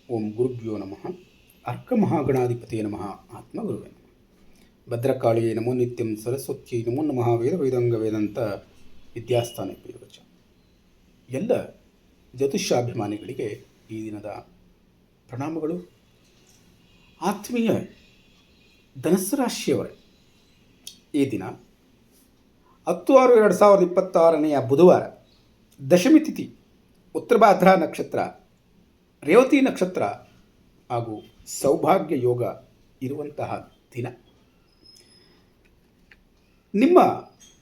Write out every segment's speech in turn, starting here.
ಓಂ ಗುರುಭ್ಯೋ ನಮಃ. ಅರ್ಕಮಹಾಗಣಾಧಿಪತಿಯೇ ನಮಃ. ಆತ್ಮಗುರುವೇ ನಮಃ. ಭದ್ರಕಾಳಿಯೇ ನಮೋ ನಿತ್ಯಂ. ಸರಸ್ವತ್ಯೈ ನಮೋ ನಮಃ. ವೇದ ವೇದಾಂಗ ವೇದಾಂತ ವಿದ್ಯಾಸ್ಥಾನ ಉಪಯೋಗ. ಎಲ್ಲ ಜ್ಯೋತಿಷ್ಯಾಭಿಮಾನಿಗಳಿಗೆ ಈ ದಿನದ ಪ್ರಣಾಮಗಳು. ಆತ್ಮೀಯ ಧನಸ್ಸು ರಾಶಿಯವರೇ, ಈ ದಿನ 10/6/2026 ಬುಧವಾರ, ದಶಮಿ ತಿಥಿ, ಉತ್ತರ ಭಾದ್ರಾ ನಕ್ಷತ್ರ, ರೇವತಿ ನಕ್ಷತ್ರ ಹಾಗೂ ಸೌಭಾಗ್ಯ ಯೋಗ ಇರುವಂತಹ ದಿನ. ನಿಮ್ಮ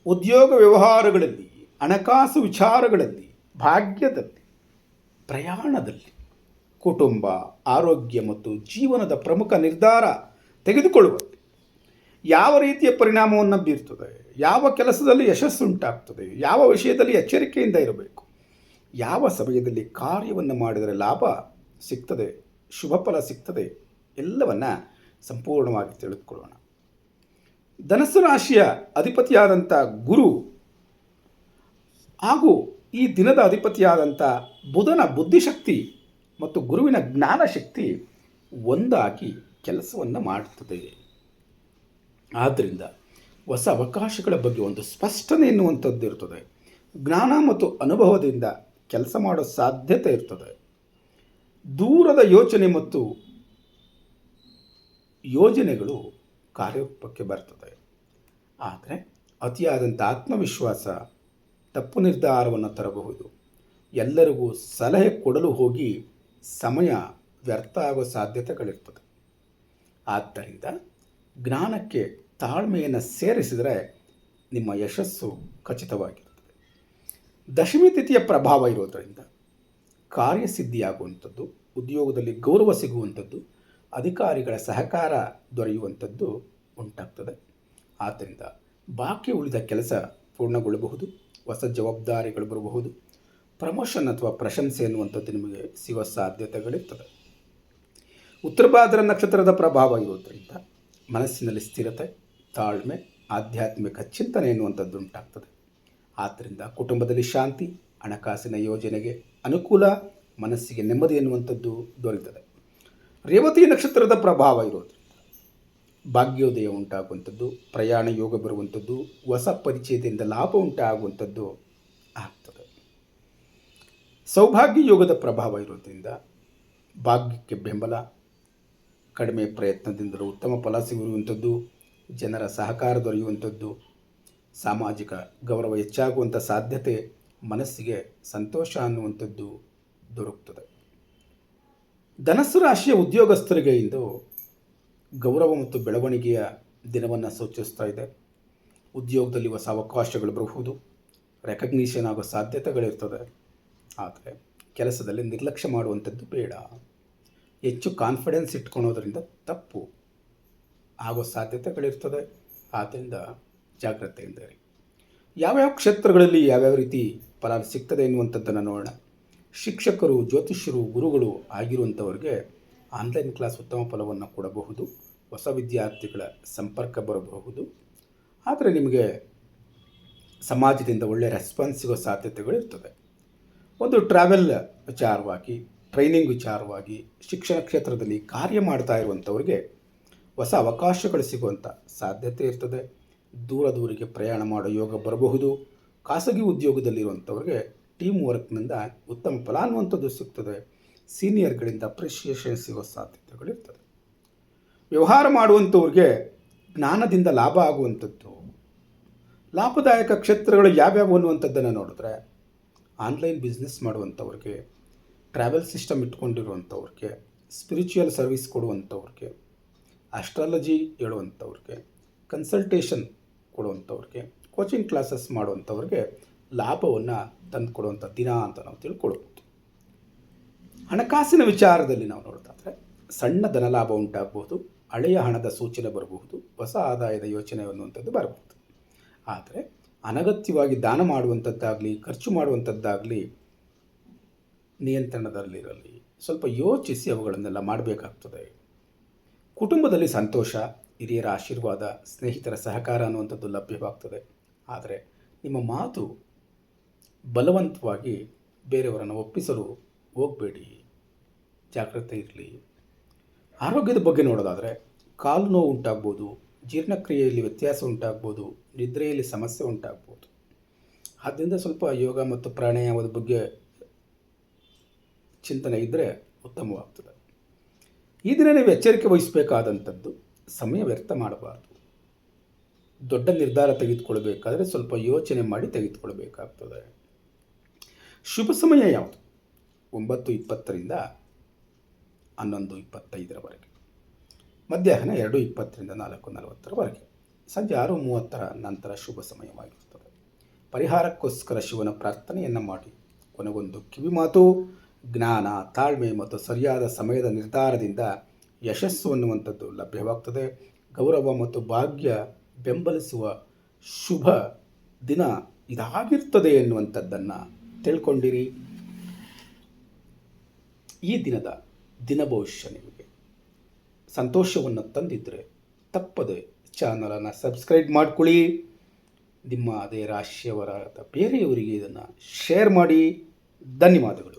ಉದ್ಯೋಗ ವ್ಯವಹಾರಗಳಲ್ಲಿ, ಹಣಕಾಸು ವಿಚಾರಗಳಲ್ಲಿ, ಭಾಗ್ಯದಲ್ಲಿ, ಪ್ರಯಾಣದಲ್ಲಿ, ಕುಟುಂಬ, ಆರೋಗ್ಯ ಮತ್ತು ಜೀವನದ ಪ್ರಮುಖ ನಿರ್ಧಾರ ತೆಗೆದುಕೊಳ್ಳುವಲ್ಲಿ ಯಾವ ರೀತಿಯ ಪರಿಣಾಮವನ್ನು ಬೀರ್ತದೆ, ಯಾವ ಕೆಲಸದಲ್ಲಿ ಯಶಸ್ಸುಂಟಾಗ್ತದೆ, ಯಾವ ವಿಷಯದಲ್ಲಿ ಎಚ್ಚರಿಕೆಯಿಂದ ಇರಬೇಕು, ಯಾವ ಸಮಯದಲ್ಲಿ ಕಾರ್ಯವನ್ನು ಮಾಡಿದರೆ ಲಾಭ ಸಿಗ್ತದೆ, ಶುಭ ಫಲ ಸಿಗ್ತದೆ, ಎಲ್ಲವನ್ನು ಸಂಪೂರ್ಣವಾಗಿ ತಿಳಿದುಕೊಳ್ಳೋಣ. ಧನಸ್ಸು ರಾಶಿಯ ಅಧಿಪತಿಯಾದಂಥ ಗುರು ಹಾಗೂ ಈ ದಿನದ ಅಧಿಪತಿಯಾದಂಥ ಬುಧನ ಬುದ್ಧಿಶಕ್ತಿ ಮತ್ತು ಗುರುವಿನ ಜ್ಞಾನಶಕ್ತಿ ಒಂದಾಗಿ ಕೆಲಸವನ್ನು ಮಾಡುತ್ತದೆ. ಆದ್ದರಿಂದ ಹೊಸ ಅವಕಾಶಗಳ ಬಗ್ಗೆ ಒಂದು ಸ್ಪಷ್ಟನೆ ಎನ್ನುವಂಥದ್ದು ಇರ್ತದೆ. ಜ್ಞಾನ ಮತ್ತು ಅನುಭವದಿಂದ ಕೆಲಸ ಮಾಡೋ ಸಾಧ್ಯತೆ ಇರ್ತದೆ. ದೂರದ ಯೋಚನೆ ಮತ್ತು ಯೋಜನೆಗಳು ಕಾರ್ಯರೂಪಕ್ಕೆ ಬರ್ತದೆ. ಆದರೆ ಅತಿಯಾದಂಥ ಆತ್ಮವಿಶ್ವಾಸ ತಪ್ಪು ನಿರ್ಧಾರವನ್ನು ತರಬಹುದು. ಎಲ್ಲರಿಗೂ ಸಲಹೆ ಕೊಡಲು ಹೋಗಿ ಸಮಯ ವ್ಯರ್ಥ ಆಗೋ ಸಾಧ್ಯತೆಗಳಿರ್ತದೆ. ಆದ್ದರಿಂದ ಜ್ಞಾನಕ್ಕೆ ತಾಳ್ಮೆಯನ್ನು ಸೇರಿಸಿದರೆ ನಿಮ್ಮ ಯಶಸ್ಸು ಖಚಿತವಾಗಿರ್ತದೆ. ದಶಮಿ ತಿಥಿಯ ಪ್ರಭಾವ ಇರೋದರಿಂದ ಕಾರ್ಯಸಿದ್ಧಿಯಾಗುವಂಥದ್ದು, ಉದ್ಯೋಗದಲ್ಲಿ ಗೌರವ ಸಿಗುವಂಥದ್ದು, ಅಧಿಕಾರಿಗಳ ಸಹಕಾರ ದೊರೆಯುವಂಥದ್ದು ಉಂಟಾಗ್ತದೆ. ಆದ್ದರಿಂದ ಬಾಕಿ ಉಳಿದ ಕೆಲಸ ಪೂರ್ಣಗೊಳ್ಳಬಹುದು, ಹೊಸ ಜವಾಬ್ದಾರಿಗಳು ಬರಬಹುದು, ಪ್ರಮೋಷನ್ ಅಥವಾ ಪ್ರಶಂಸೆ ಎನ್ನುವಂಥದ್ದು ನಿಮಗೆ ಸಿಗುವ ಸಾಧ್ಯತೆಗಳಿರ್ತದೆ. ಉತ್ತರ ಭಾದ್ರಾ ನಕ್ಷತ್ರದ ಪ್ರಭಾವ ಇರೋದರಿಂದ ಮನಸ್ಸಿನಲ್ಲಿ ಸ್ಥಿರತೆ, ತಾಳ್ಮೆ, ಆಧ್ಯಾತ್ಮಿಕ ಚಿಂತನೆ ಎನ್ನುವಂಥದ್ದು ಉಂಟಾಗ್ತದೆ. ಆದ್ದರಿಂದ ಕುಟುಂಬದಲ್ಲಿ ಶಾಂತಿ, ಹಣಕಾಸಿನ ಯೋಜನೆಗೆ ಅನುಕೂಲ, ಮನಸ್ಸಿಗೆ ನೆಮ್ಮದಿ ಎನ್ನುವಂಥದ್ದು ದೊರೆಯುತ್ತದೆ. ರೇವತಿ ನಕ್ಷತ್ರದ ಪ್ರಭಾವ ಇರೋದ್ರಿಂದ ಭಾಗ್ಯೋದಯ ಉಂಟಾಗುವಂಥದ್ದು, ಪ್ರಯಾಣ ಯೋಗ ಬರುವಂಥದ್ದು, ಹೊಸ ಪರಿಚಯದಿಂದ ಲಾಭ ಉಂಟಾಗುವಂಥದ್ದು ಆಗ್ತದೆ. ಸೌಭಾಗ್ಯ ಯೋಗದ ಪ್ರಭಾವ ಇರೋದ್ರಿಂದ ಭಾಗ್ಯಕ್ಕೆ ಬೆಂಬಲ, ಕಡಿಮೆ ಪ್ರಯತ್ನದಿಂದಲೂ ಉತ್ತಮ ಫಲ ಸಿಗುವಂಥದ್ದು, ಜನರ ಸಹಕಾರ ದೊರೆಯುವಂಥದ್ದು, ಸಾಮಾಜಿಕ ಗೌರವ ಹೆಚ್ಚಾಗುವಂಥ ಸಾಧ್ಯತೆ, ಮನಸ್ಸಿಗೆ ಸಂತೋಷ ಅನ್ನುವಂಥದ್ದು ದೊರಕುತ್ತದೆ. ಧನಸ್ಸು ರಾಶಿಯ ಉದ್ಯೋಗಸ್ಥರಿಗೆ ಇಂದು ಗೌರವ ಮತ್ತು ಬೆಳವಣಿಗೆಯ ದಿನವನ್ನು ಸೂಚಿಸ್ತಾ ಇದೆ. ಉದ್ಯೋಗದಲ್ಲಿ ಹೊಸ ಅವಕಾಶಗಳು ಬರಬಹುದು, ರೆಕಗ್ನಿಷನ್ ಆಗೋ ಸಾಧ್ಯತೆಗಳಿರ್ತದೆ. ಆದರೆ ಕೆಲಸದಲ್ಲಿ ನಿರ್ಲಕ್ಷ್ಯ ಮಾಡುವಂಥದ್ದು ಬೇಡ. ಹೆಚ್ಚು ಕಾನ್ಫಿಡೆನ್ಸ್ ಇಟ್ಕೊಳೋದ್ರಿಂದ ತಪ್ಪು ಆಗೋ ಸಾಧ್ಯತೆಗಳಿರ್ತದೆ. ಆದ್ದರಿಂದ ಜಾಗ್ರತೆಯಿಂದ ಇರಿ. ಯಾವ್ಯಾವ ಕ್ಷೇತ್ರಗಳಲ್ಲಿ ಯಾವ್ಯಾವ ರೀತಿ ಫಲ ಸಿಗ್ತದೆ ಎನ್ನುವಂಥದ್ದನ್ನು ನೋಡೋಣ. ಶಿಕ್ಷಕರು, ಜ್ಯೋತಿಷ್ಯರು, ಗುರುಗಳು ಆಗಿರುವಂಥವ್ರಿಗೆ ಆನ್ಲೈನ್ ಕ್ಲಾಸ್ ಉತ್ತಮ ಫಲವನ್ನು ಕೊಡಬಹುದು. ಹೊಸ ವಿದ್ಯಾರ್ಥಿಗಳ ಸಂಪರ್ಕ ಬರಬಹುದು. ಆದರೆ ನಿಮಗೆ ಸಮಾಜದಿಂದ ಒಳ್ಳೆಯ ರೆಸ್ಪಾನ್ಸ್ ಸಿಗೋ ಸಾಧ್ಯತೆಗಳಿರ್ತದೆ. ಒಂದು ಟ್ರಾವೆಲ್ ವಿಚಾರವಾಗಿ, ಟ್ರೈನಿಂಗ್ ವಿಚಾರವಾಗಿ, ಶಿಕ್ಷಣ ಕ್ಷೇತ್ರದಲ್ಲಿ ಕಾರ್ಯ ಮಾಡ್ತಾ ಇರುವಂಥವ್ರಿಗೆ ಹೊಸ ಅವಕಾಶಗಳು ಸಿಗುವಂಥ ಸಾಧ್ಯತೆ ಇರ್ತದೆ. ದೂರಿಗೆ ಪ್ರಯಾಣ ಮಾಡೋ ಯೋಗ ಬರಬಹುದು. ಖಾಸಗಿ ಉದ್ಯೋಗದಲ್ಲಿರುವಂಥವ್ರಿಗೆ ಟೀಮ್ ವರ್ಕ್ನಿಂದ ಉತ್ತಮ ಫಲ ಅನ್ನುವಂಥದ್ದು ಸಿಗ್ತದೆ. ಸೀನಿಯರ್ಗಳಿಂದ ಅಪ್ರಿಷಿಯೇಷನ್ ಸಿಗೋ ಸಾಧ್ಯತೆಗಳಿರ್ತದೆ. ವ್ಯವಹಾರ ಮಾಡುವಂಥವ್ರಿಗೆ ಜ್ಞಾನದಿಂದ ಲಾಭ ಆಗುವಂಥದ್ದು. ಲಾಭದಾಯಕ ಕ್ಷೇತ್ರಗಳು ಯಾವ್ಯಾವು ಅನ್ನುವಂಥದ್ದನ್ನು ನೋಡಿದ್ರೆ, ಆನ್ಲೈನ್ ಬಿಸ್ನೆಸ್ ಮಾಡುವಂಥವ್ರಿಗೆ, ಟ್ರಾವೆಲ್ ಸಿಸ್ಟಮ್ ಇಟ್ಕೊಂಡಿರುವಂಥವ್ರಿಗೆ, ಸ್ಪಿರಿಚುವಲ್ ಸರ್ವಿಸ್ ಕೊಡುವಂಥವ್ರಿಗೆ, ಆಸ್ಟ್ರಾಲಜಿ ಹೇಳುವಂಥವ್ರಿಗೆ, ಕನ್ಸಲ್ಟೇಷನ್ ಕೊಡುವಂಥವ್ರಿಗೆ, ಕೋಚಿಂಗ್ ಕ್ಲಾಸಸ್ ಮಾಡುವಂಥವ್ರಿಗೆ ಲಾಭವನ್ನು ತಂದು ಕೊಡುವಂಥ ದಿನ ಅಂತ ನಾವು ತಿಳ್ಕೊಳ್ಬೋದು. ಹಣಕಾಸಿನ ವಿಚಾರದಲ್ಲಿ ನಾವು ನೋಡೋದಾದರೆ ಸಣ್ಣ ಧನಲಾಭ ಉಂಟಾಗಬಹುದು, ಹಳೆಯ ಹಣದ ಸೂಚನೆ ಬರಬಹುದು, ಹೊಸ ಆದಾಯದ ಯೋಚನೆ ಅನ್ನುವಂಥದ್ದು ಬರಬಹುದು. ಆದರೆ ಅನಗತ್ಯವಾಗಿ ದಾನ ಮಾಡುವಂಥದ್ದಾಗಲಿ, ಖರ್ಚು ಮಾಡುವಂಥದ್ದಾಗಲಿ ನಿಯಂತ್ರಣದಲ್ಲಿರಲಿ. ಸ್ವಲ್ಪ ಯೋಚಿಸಿ ಅವುಗಳನ್ನೆಲ್ಲ ಮಾಡಬೇಕಾಗ್ತದೆ. ಕುಟುಂಬದಲ್ಲಿ ಸಂತೋಷ, ಹಿರಿಯರ ಆಶೀರ್ವಾದ, ಸ್ನೇಹಿತರ ಸಹಕಾರ ಅನ್ನುವಂಥದ್ದು ಲಭ್ಯವಾಗ್ತದೆ. ಆದರೆ ನಿಮ್ಮ ಮಾತು ಬಲವಂತವಾಗಿ ಬೇರೆಯವರನ್ನು ಒಪ್ಪಿಸಲು ಹೋಗಬೇಡಿ. ಜಾಗ್ರತೆ ಇರಲಿ. ಆರೋಗ್ಯದ ಬಗ್ಗೆ ನೋಡೋದಾದರೆ ಕಾಲು ನೋವು ಉಂಟಾಗ್ಬೋದು, ಜೀರ್ಣಕ್ರಿಯೆಯಲ್ಲಿ ವ್ಯತ್ಯಾಸ ಉಂಟಾಗ್ಬೋದು, ನಿದ್ರೆಯಲ್ಲಿ ಸಮಸ್ಯೆ ಉಂಟಾಗ್ಬೋದು. ಆದ್ದರಿಂದ ಸ್ವಲ್ಪ ಯೋಗ ಮತ್ತು ಪ್ರಾಣಾಯಾಮದ ಬಗ್ಗೆ ಚಿಂತನೆ ಇದ್ದರೆ ಉತ್ತಮವಾಗ್ತದೆ. ಈ ದಿನ ನೀವು ಎಚ್ಚರಿಕೆ ವಹಿಸಬೇಕಾದಂಥದ್ದು, ಸಮಯ ವ್ಯರ್ಥ ಮಾಡಬಾರ್ದು. ದೊಡ್ಡ ನಿರ್ಧಾರ ತೆಗೆದುಕೊಳ್ಬೇಕಾದ್ರೆ ಸ್ವಲ್ಪ ಯೋಚನೆ ಮಾಡಿ ತೆಗೆದುಕೊಳ್ಬೇಕಾಗ್ತದೆ. ಶುಭ ಸಮಯ ಯಾವುದು? 9:20ರಿಂದ 11:25 ಮಧ್ಯಾಹ್ನ 2:20ರಿಂದ 4:40 ಸಂಜೆ 6:30 ನಂತರ ಶುಭ ಸಮಯವಾಗಿರುತ್ತದೆ. ಪರಿಹಾರಕ್ಕೋಸ್ಕರ ಶಿವನ ಪ್ರಾರ್ಥನೆಯನ್ನು ಮಾಡಿ. ಕೊನೆಗೊಂದು ಕಿವಿಮಾತು: ಜ್ಞಾನ, ತಾಳ್ಮೆ ಮತ್ತು ಸರಿಯಾದ ಸಮಯದ ನಿರ್ಧಾರದಿಂದ ಯಶಸ್ಸು ಅನ್ನುವಂಥದ್ದು ಲಭ್ಯವಾಗ್ತದೆ. ಗೌರವ ಮತ್ತು ಭಾಗ್ಯ ಬೆಂಬಲಿಸುವ ಶುಭ ದಿನ ಇದಾಗಿರ್ತದೆ ಎನ್ನುವಂಥದ್ದನ್ನು ತಿಳ್ಕೊಂಡಿರಿ. ಈ ದಿನದ ದಿನಭವಿಷ್ಯ ನಿಮಗೆ ಸಂತೋಷವನ್ನು ತಂದಿದ್ದರೆ ತಪ್ಪದೆ ಚಾನಲನ್ನು ಸಬ್ಸ್ಕ್ರೈಬ್ ಮಾಡ್ಕೊಳ್ಳಿ. ನಿಮ್ಮ ಅದೇ ರಾಶಿಯವರಾದ ಬೇರೆಯವರಿಗೆ ಇದನ್ನು ಶೇರ್ ಮಾಡಿ. ಧನ್ಯವಾದಗಳು.